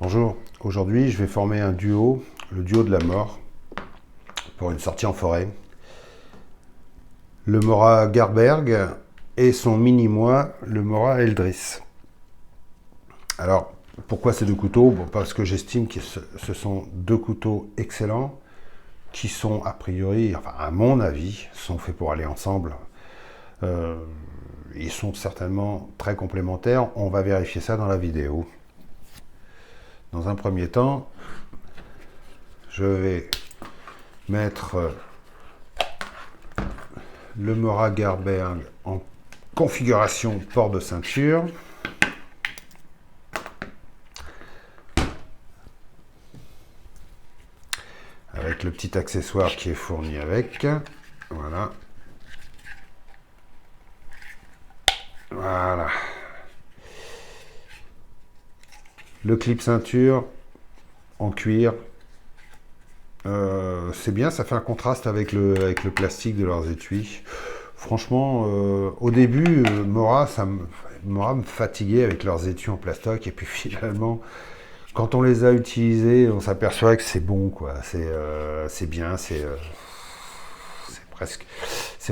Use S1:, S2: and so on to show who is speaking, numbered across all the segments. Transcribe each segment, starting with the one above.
S1: Bonjour, aujourd'hui je vais former un duo, le duo de la mort, pour une sortie en forêt. Le Mora Garberg et son mini-moi, le Mora Eldris. Alors, pourquoi ces deux couteaux? Bon, parce que j'estime que ce sont deux couteaux excellents, qui sont a priori, enfin à mon avis, sont faits pour aller ensemble. Ils sont certainement très complémentaires, on va vérifier ça dans la vidéo. Dans un premier temps, je vais mettre le Mora Garberg en configuration port de ceinture. Avec le petit accessoire qui est fourni avec. Voilà. Voilà. Le clip ceinture en cuir. C'est bien, ça fait un contraste avec le plastique de leurs étuis. Franchement, au début, Mora me fatiguait avec leurs étuis en plastoc. Et puis finalement, quand on les a utilisés, on s'aperçoit que c'est bon, quoi. C'est bien, c'est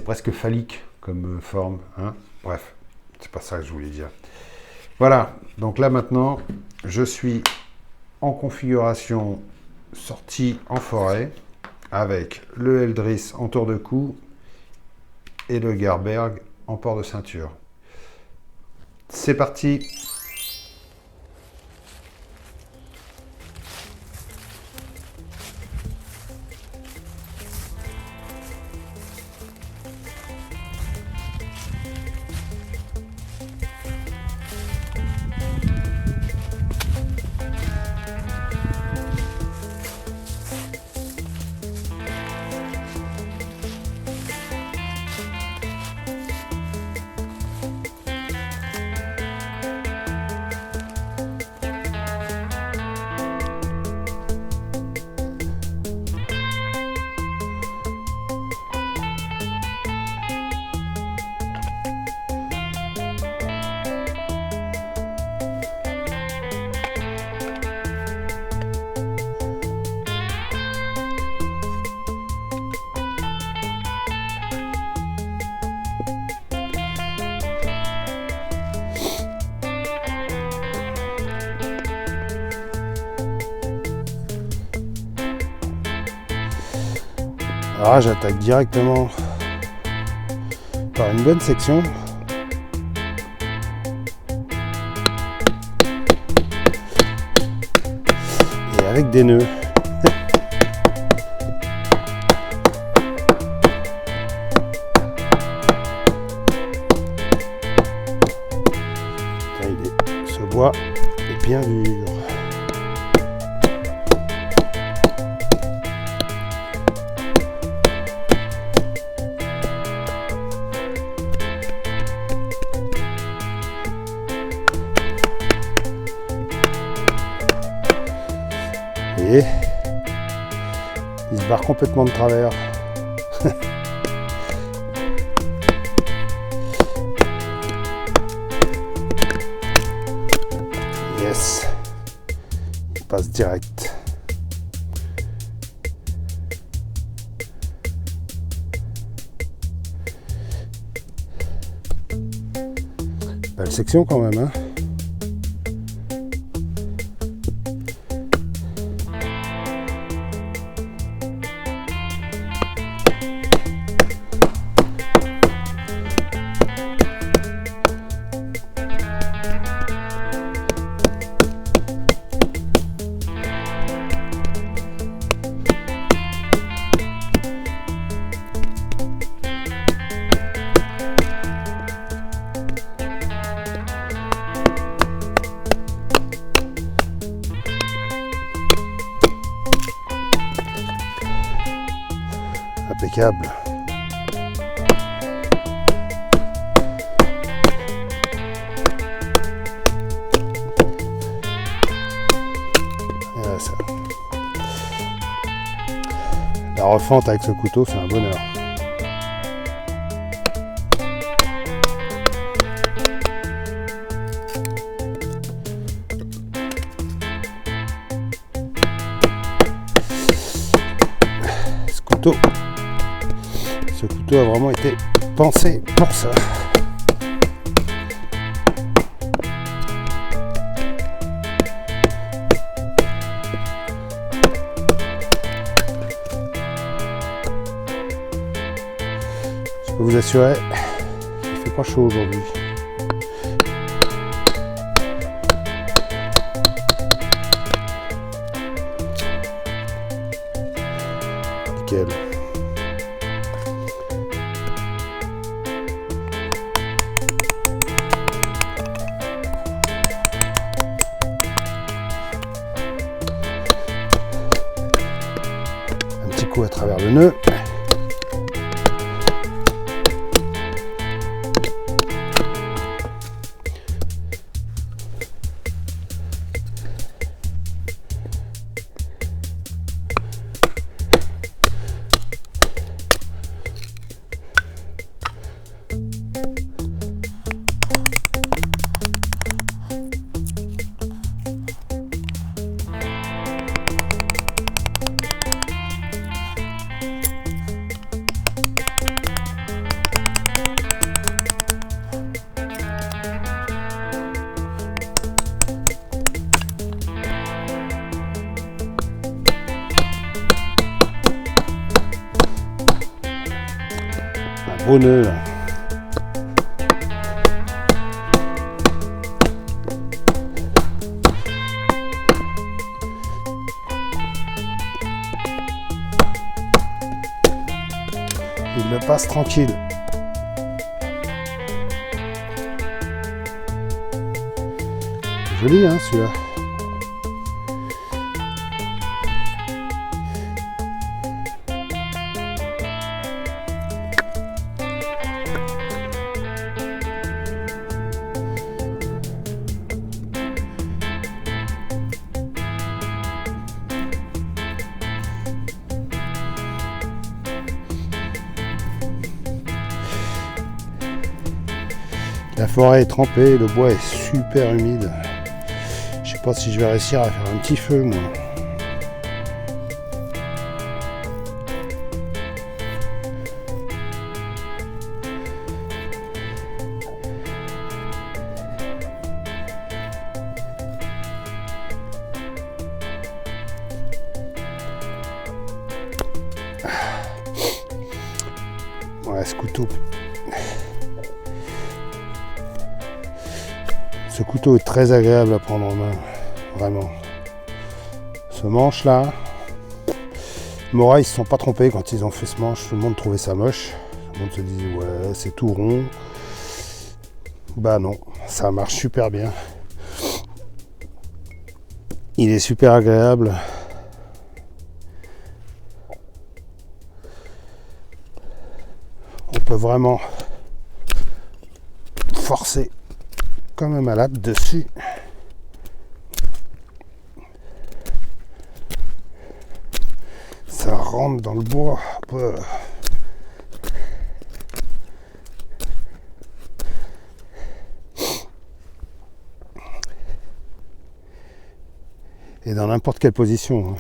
S1: presque phallique comme forme, hein. Bref, c'est pas ça que je voulais dire. Voilà, donc là maintenant, je suis en configuration sortie en forêt avec le Eldris en tour de cou et le Garberg en port de ceinture. C'est parti! Alors j'attaque directement par une bonne section. Et avec des nœuds. Ce bois est bien dur. Et il se barre complètement de travers. Yes, il passe direct. Belle section quand même, hein. Impeccable. Voilà ça. La refente avec ce couteau, c'est un bonheur. couteau. Ce couteau a vraiment été pensé pour ça. Je peux vous assurer, il fait pas chaud aujourd'hui. Nickel. Un petit coup à travers le nœud. Beau nœud là. Il le passe tranquille. Joli hein celui-là. La forêt est trempée, le bois est super humide. Je sais pas si je vais réussir à faire un petit feu moi. Ouais, ce couteau. Ce couteau est très agréable à prendre en main, vraiment. Ce manche là, Mora ils se sont pas trompés quand ils ont fait ce manche, tout le monde trouvait ça moche. Tout le monde se disait ouais c'est tout rond. Bah non, ça marche super bien. Il est super agréable. On peut vraiment forcer comme un malade dessus. Ça rentre dans le bois. Et dans n'importe quelle position.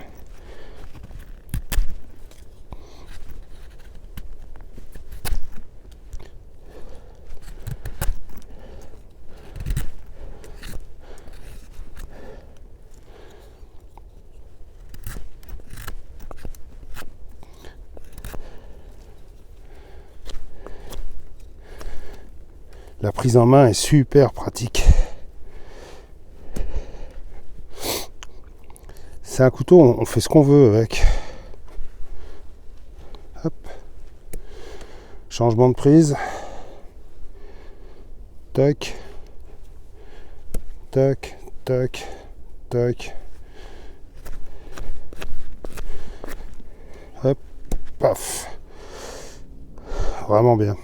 S1: La prise en main est super pratique. C'est un couteau, on fait ce qu'on veut avec. Hop. Changement de prise. Tac. Tac, tac, tac. Hop, paf. Vraiment bien.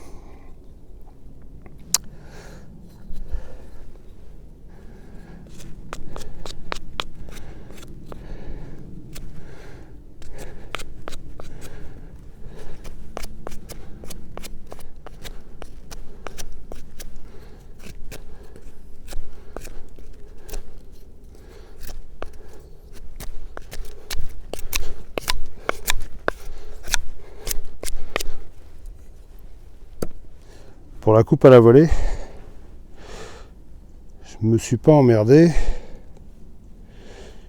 S1: pour la coupe à la volée, je me suis pas emmerdé.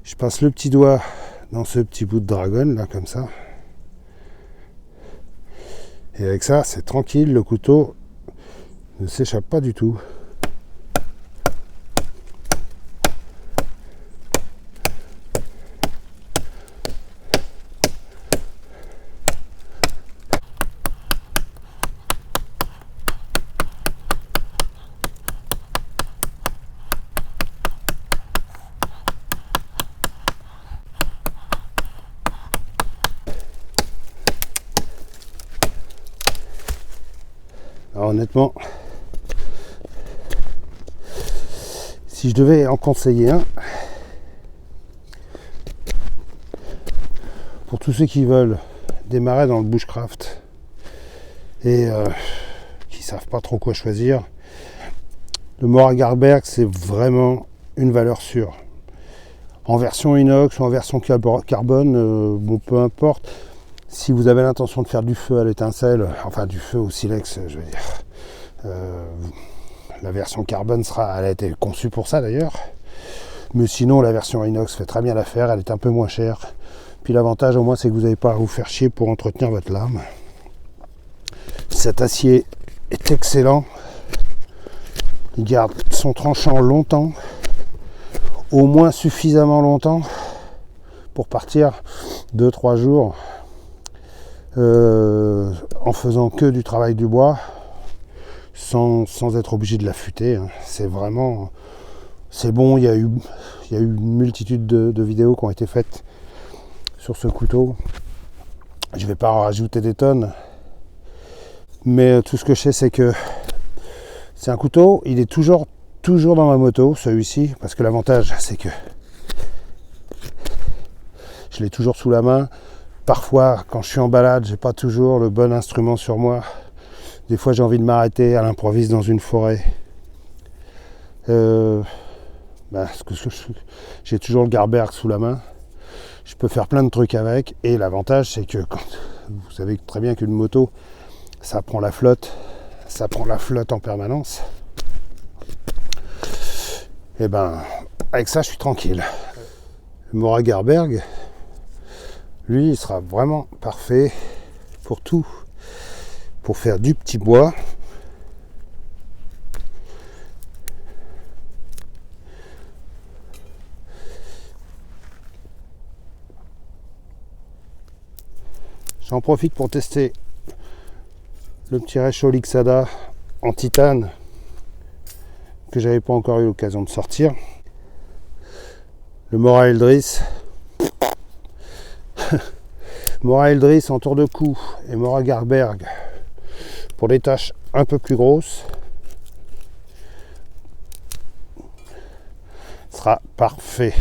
S1: Je passe le petit doigt dans ce petit bout de dragon là comme ça. Et avec ça, c'est tranquille, le couteau ne s'échappe pas du tout. Alors honnêtement, si je devais en conseiller un, pour tous ceux qui veulent démarrer dans le bushcraft et qui savent pas trop quoi choisir, le Mora Garberg c'est vraiment une valeur sûre. En version inox ou en version carbone, bon peu importe. Si vous avez l'intention de faire du feu à l'étincelle, enfin du feu au silex, je veux dire, la version carbone elle a été conçue pour ça d'ailleurs. Mais sinon, la version inox fait très bien l'affaire, elle est un peu moins chère. Puis l'avantage au moins, c'est que vous n'avez pas à vous faire chier pour entretenir votre lame. Cet acier est excellent. Il garde son tranchant longtemps, au moins suffisamment longtemps pour partir 2-3 jours. En faisant que du travail du bois sans être obligé de l'affûter, hein. C'est vraiment, c'est bon. Il y a eu une multitude de vidéos qui ont été faites sur ce couteau. Je vais pas en rajouter des tonnes, mais tout ce que je sais, c'est que c'est un couteau, il est toujours dans ma moto, celui-ci, parce que l'avantage c'est que je l'ai toujours sous la main. Parfois, quand je suis en balade, j'ai pas toujours le bon instrument sur moi. Des fois, j'ai envie de m'arrêter à l'improviste dans une forêt. J'ai toujours le Garberg sous la main. Je peux faire plein de trucs avec. Et l'avantage, c'est que vous savez très bien qu'une moto, ça prend la flotte. Ça prend la flotte en permanence. Et avec ça, je suis tranquille. Le Mora Garberg, lui, il sera vraiment parfait pour tout. Pour faire du petit bois. J'en profite pour tester le petit réchaud Lixada en titane que j'avais pas encore eu l'occasion de sortir. Le Mora Eldris. Mora Eldris en tour de cou et Mora Garberg pour des tâches un peu plus grosses sera parfait.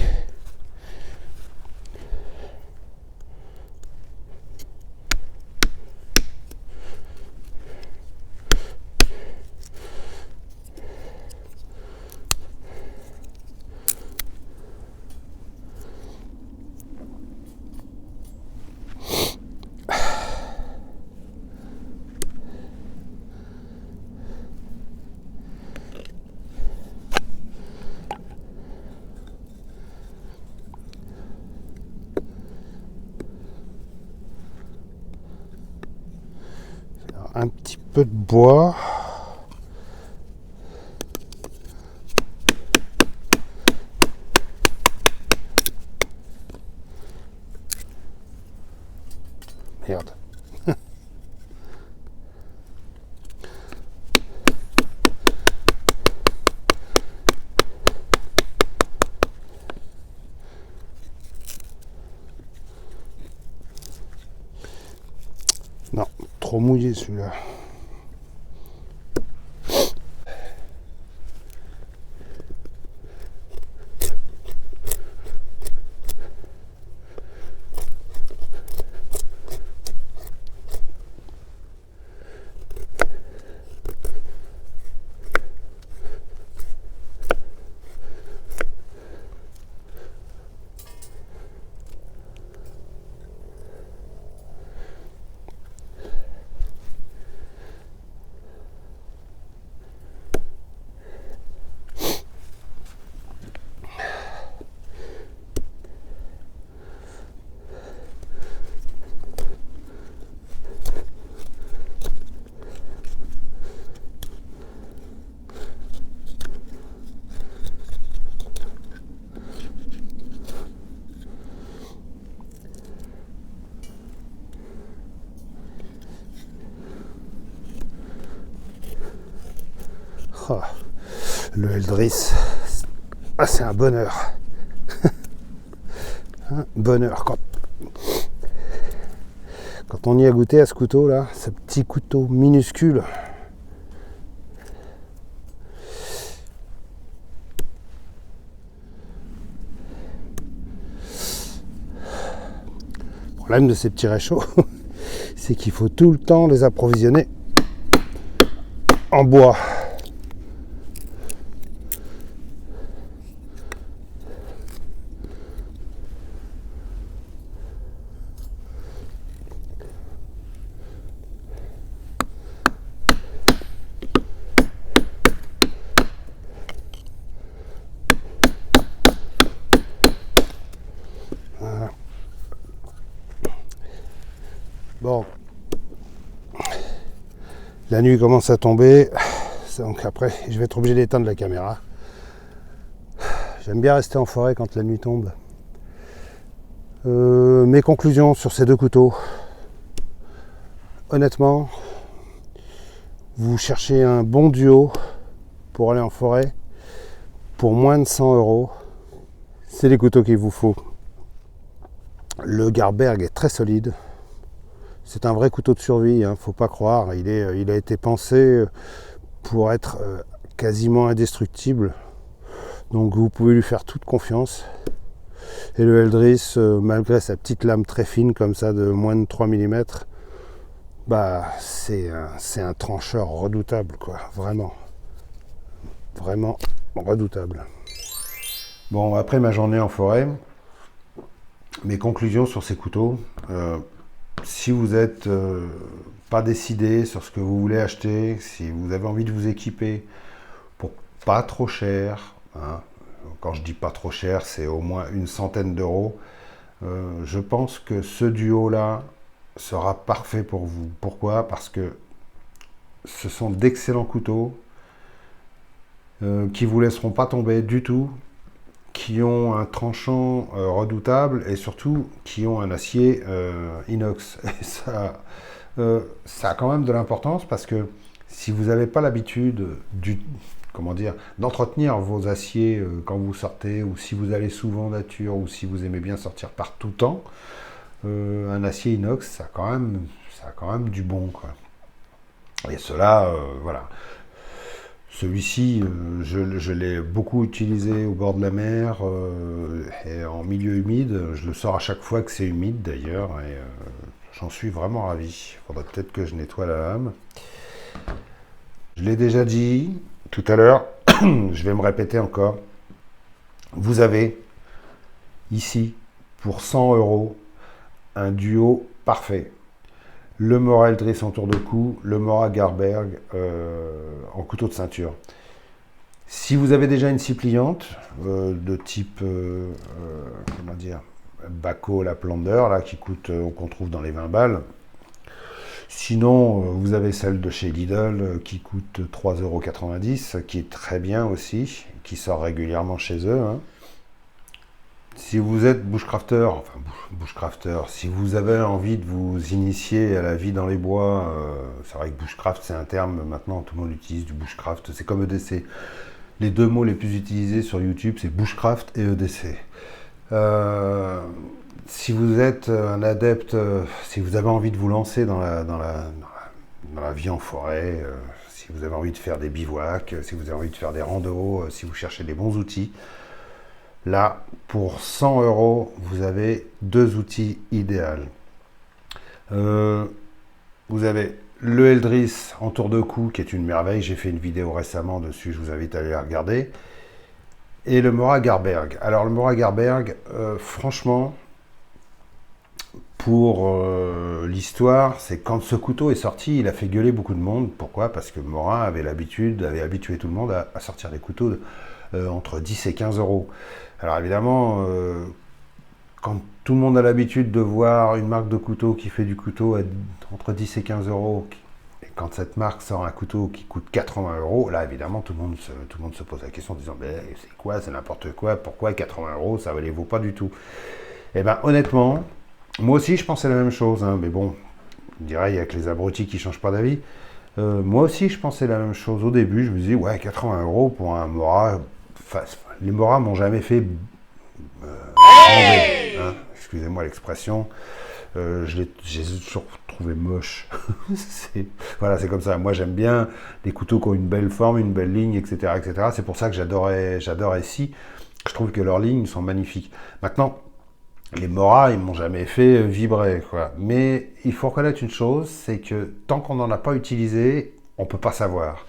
S1: Un petit peu de bois. Merde. Non, trop mouillé celui-là. Oh, le Eldris, ah, c'est un bonheur. Un bonheur. Quand on y a goûté à ce couteau là, ce petit couteau minuscule. Le problème de ces petits réchauds, c'est qu'il faut tout le temps les approvisionner en bois. Voilà. Bon, la nuit commence à tomber, donc après je vais être obligé d'éteindre la caméra. J'aime bien rester en forêt quand la nuit tombe. Mes conclusions sur ces deux couteaux. Honnêtement, vous cherchez un bon duo pour aller en forêt pour moins de 100 €. C'est les couteaux qu'il vous faut. Le Garberg est très solide. C'est un vrai couteau de survie, hein, faut pas croire. Il a été pensé pour être quasiment indestructible. Donc vous pouvez lui faire toute confiance. Et le Eldris, malgré sa petite lame très fine comme ça de moins de 3 mm, bah c'est un trancheur redoutable, quoi. Vraiment. Vraiment redoutable. Bon, après ma journée en forêt, mes conclusions sur ces couteaux. Si vous n'êtes pas décidé sur ce que vous voulez acheter, si vous avez envie de vous équiper pour pas trop cher, hein, quand je dis pas trop cher, c'est au moins une centaine d'euros, je pense que ce duo-là sera parfait pour vous. Pourquoi? Parce que ce sont d'excellents couteaux qui ne vous laisseront pas tomber du tout, qui ont un tranchant redoutable et surtout qui ont un acier inox. Et ça a quand même de l'importance parce que si vous n'avez pas l'habitude d'entretenir vos aciers quand vous sortez, ou si vous allez souvent en nature, ou si vous aimez bien sortir par tout temps, un acier inox, ça a quand même du bon, quoi. Et cela, voilà. Celui-ci, je l'ai beaucoup utilisé au bord de la mer et en milieu humide. Je le sors à chaque fois que c'est humide d'ailleurs, et j'en suis vraiment ravi. Il faudrait peut-être que je nettoie la lame. Je l'ai déjà dit tout à l'heure, je vais me répéter encore. Vous avez ici, pour 100 €, un duo parfait. Le Mora Eldris en tour de cou, le Mora Garberg en couteau de ceinture. Si vous avez déjà une scie pliante de type Bako Laplander, là, qu'on trouve dans les 20 balles. Sinon, vous avez celle de chez Lidl qui coûte 3,90 €, qui est très bien aussi, qui sort régulièrement chez eux, hein. Si vous êtes bushcrafter, si vous avez envie de vous initier à la vie dans les bois, c'est vrai que bushcraft c'est un terme, maintenant tout le monde utilise du bushcraft, c'est comme EDC. Les deux mots les plus utilisés sur YouTube, c'est bushcraft et EDC. Si vous êtes un adepte, si vous avez envie de vous lancer dans la vie en forêt, si vous avez envie de faire des bivouacs, si vous avez envie de faire des randos, si vous cherchez des bons outils, là, pour 100 €, vous avez deux outils idéaux. Vous avez le Eldris en tour de cou, qui est une merveille. J'ai fait une vidéo récemment dessus, je vous invite à aller la regarder. Et le Mora Garberg. Alors, le Mora Garberg, franchement, pour l'histoire, c'est quand ce couteau est sorti, il a fait gueuler beaucoup de monde. Pourquoi? Parce que Mora avait habitué tout le monde à sortir des couteaux entre 10 et 15 €. Alors évidemment, quand tout le monde a l'habitude de voir une marque de couteau qui fait du couteau entre 10 et 15 €, et quand cette marque sort un couteau qui coûte 80 €, là évidemment tout le monde se pose la question en disant c'est quoi, c'est n'importe quoi, pourquoi 80 €, ça ne les vaut pas du tout. Et bien honnêtement, moi aussi je pensais la même chose, hein, mais bon, je dirais il n'y a que les abrutis qui ne changent pas d'avis. Moi aussi, je pensais la même chose. Au début, je me disais, ouais, 80 € pour un Mora. Enfin, les Mora m'ont jamais fait bander, hein. Excusez-moi l'expression. J'ai toujours trouvé moche. Voilà, c'est comme ça. Moi, j'aime bien les couteaux qui ont une belle forme, une belle ligne, etc., etc. C'est pour ça que j'adore ici. Je trouve que leurs lignes sont magnifiques. Maintenant, les Mora, ils m'ont jamais fait vibrer, quoi. Mais il faut reconnaître une chose, c'est que tant qu'on n'en a pas utilisé, on peut pas savoir.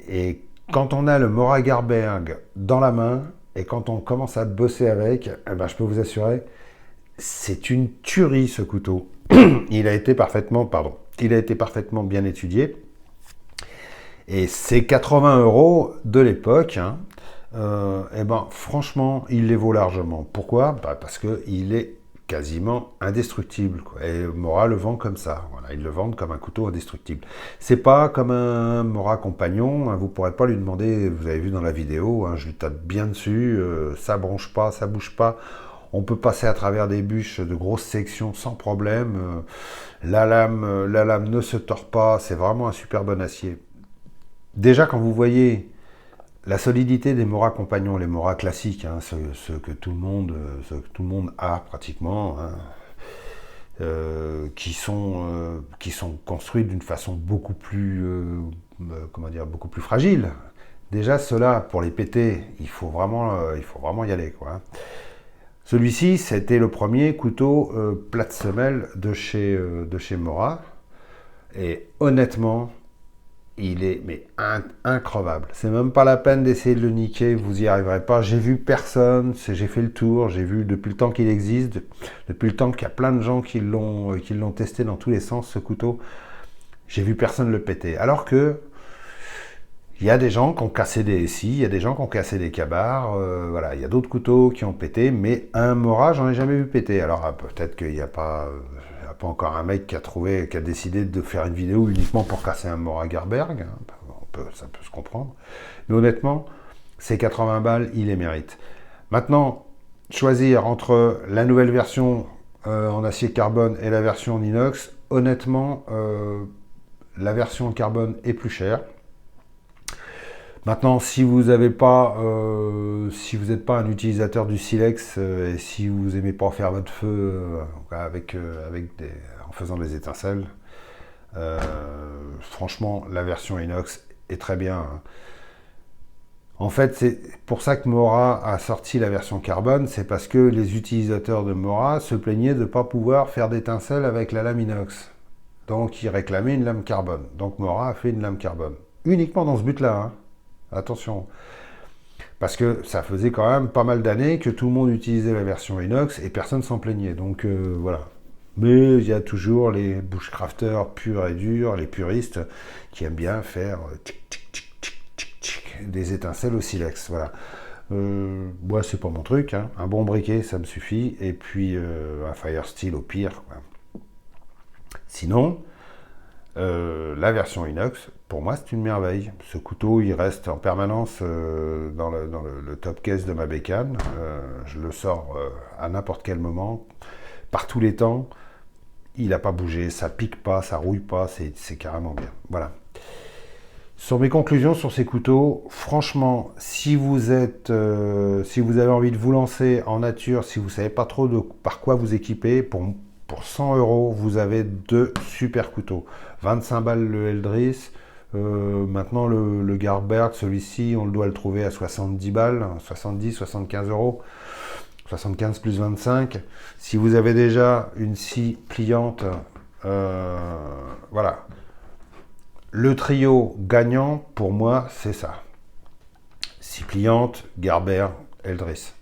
S1: Et quand on a le Mora Garberg dans la main, et quand on commence à bosser avec, eh ben, je peux vous assurer, c'est une tuerie ce couteau. Il a été parfaitement bien étudié. Et ces 80 € de l'époque, hein, eh ben, franchement, il les vaut largement. Pourquoi? Parce qu'il est quasiment indestructible, quoi. Et Mora le vend comme ça. Voilà, ils le vendent comme un couteau indestructible. C'est pas comme un Mora Compagnon. Hein, vous pourrez pas lui demander, vous avez vu dans la vidéo, hein, je lui tape bien dessus, ça bronche pas, ça bouge pas. On peut passer à travers des bûches de grosses sections sans problème. La lame ne se tord pas. C'est vraiment un super bon acier. Déjà, quand vous voyez la solidité des Mora Compagnons, les Mora classiques, hein, ceux que tout le monde a pratiquement, hein, qui sont construits d'une façon beaucoup plus, beaucoup plus fragile. Déjà, ceux-là, pour les péter, il faut vraiment y aller, quoi, hein. Celui-ci, c'était le premier couteau plate semelle de chez Mora. Et honnêtement, il est increvable. C'est même pas la peine d'essayer de le niquer, vous y arriverez pas. J'ai vu personne, j'ai fait le tour, j'ai vu depuis le temps qu'il existe, depuis le temps qu'il y a plein de gens qui l'ont testé dans tous les sens, ce couteau. J'ai vu personne le péter. Alors que il y a des gens qui ont cassé des SI, il y a des gens qui ont cassé des cabards, voilà, il y a d'autres couteaux qui ont pété, mais un Mora, j'en ai jamais vu péter. Alors peut-être qu'il n'y a pas encore un mec qui a décidé de faire une vidéo uniquement pour casser un Mora Garberg, hein. Ça peut se comprendre. Mais honnêtement, ces 80 balles, il les mérite. Maintenant, choisir entre la nouvelle version en acier carbone et la version en inox, honnêtement, la version en carbone est plus chère. Maintenant, si vous n'êtes pas un utilisateur du silex et si vous n'aimez pas faire votre feu en faisant des étincelles, franchement, la version inox est très bien, hein. En fait, c'est pour ça que Mora a sorti la version carbone, c'est parce que les utilisateurs de Mora se plaignaient de ne pas pouvoir faire d'étincelles avec la lame inox. Donc, ils réclamaient une lame carbone. Donc, Mora a fait une lame carbone. Uniquement dans ce but-là, hein. Attention, parce que ça faisait quand même pas mal d'années que tout le monde utilisait la version inox et personne s'en plaignait. Donc voilà. Mais il y a toujours les bushcrafters purs et durs, les puristes, qui aiment bien faire des étincelles au silex. Voilà. Moi, c'est pas mon truc, hein. Un bon briquet, ça me suffit. Et puis un fire steel au pire, quoi. Sinon, la version inox, pour moi, c'est une merveille. Ce couteau, il reste en permanence dans le top case de ma bécane. Je le sors à n'importe quel moment, par tous les temps. Il n'a pas bougé, ça pique pas, ça rouille pas, c'est carrément bien. Voilà. Sur mes conclusions sur ces couteaux, franchement, si vous avez envie de vous lancer en nature, si vous savez pas trop par quoi vous équiper, pour 100 €, vous avez deux super couteaux. 25 balles le Eldris. Maintenant, le Garberg, celui-ci, on doit le trouver à 70 balles, 70, 75 €. 75 plus 25. Si vous avez déjà une scie pliante, voilà. Le trio gagnant, pour moi, c'est ça. Scie pliante, Garberg, Eldris.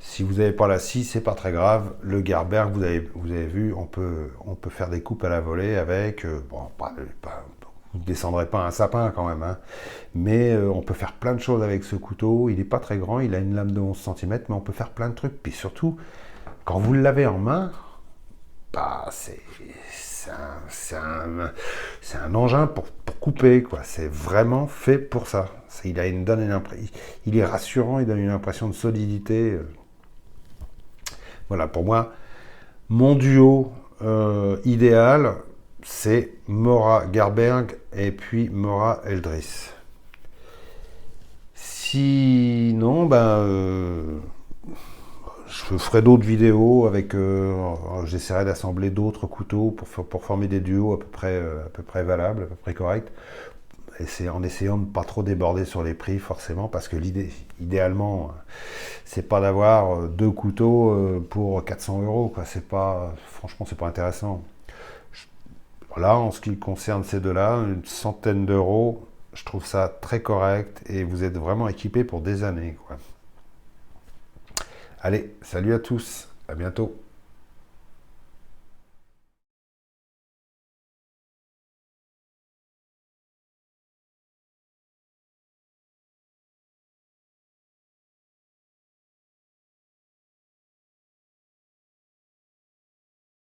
S1: Si vous n'avez pas la scie, c'est pas très grave. Le Garberg, vous avez vu, on peut faire des coupes à la volée avec. Vous ne descendrez pas un sapin quand même, hein. Mais on peut faire plein de choses avec ce couteau. Il n'est pas très grand, il a une lame de 11 cm, mais on peut faire plein de trucs. Puis surtout, quand vous l'avez en main, c'est un engin pour couper, quoi. C'est vraiment fait pour ça. Il est rassurant, il donne une impression de solidité. Voilà, pour moi, mon duo idéal, c'est Maura Garberg et puis Maura Eldris. Sinon, je ferai d'autres vidéos avec. J'essaierai d'assembler d'autres couteaux pour former des duos à peu près valables, à peu près corrects. Et c'est en essayant de ne pas trop déborder sur les prix forcément, parce que idéalement, c'est pas d'avoir deux couteaux pour 400 euros, quoi. C'est pas, franchement, c'est pas intéressant. Là, en ce qui concerne ces deux-là, une centaine d'euros, je trouve ça très correct et vous êtes vraiment équipé pour des années, quoi. Allez, salut à tous, à bientôt.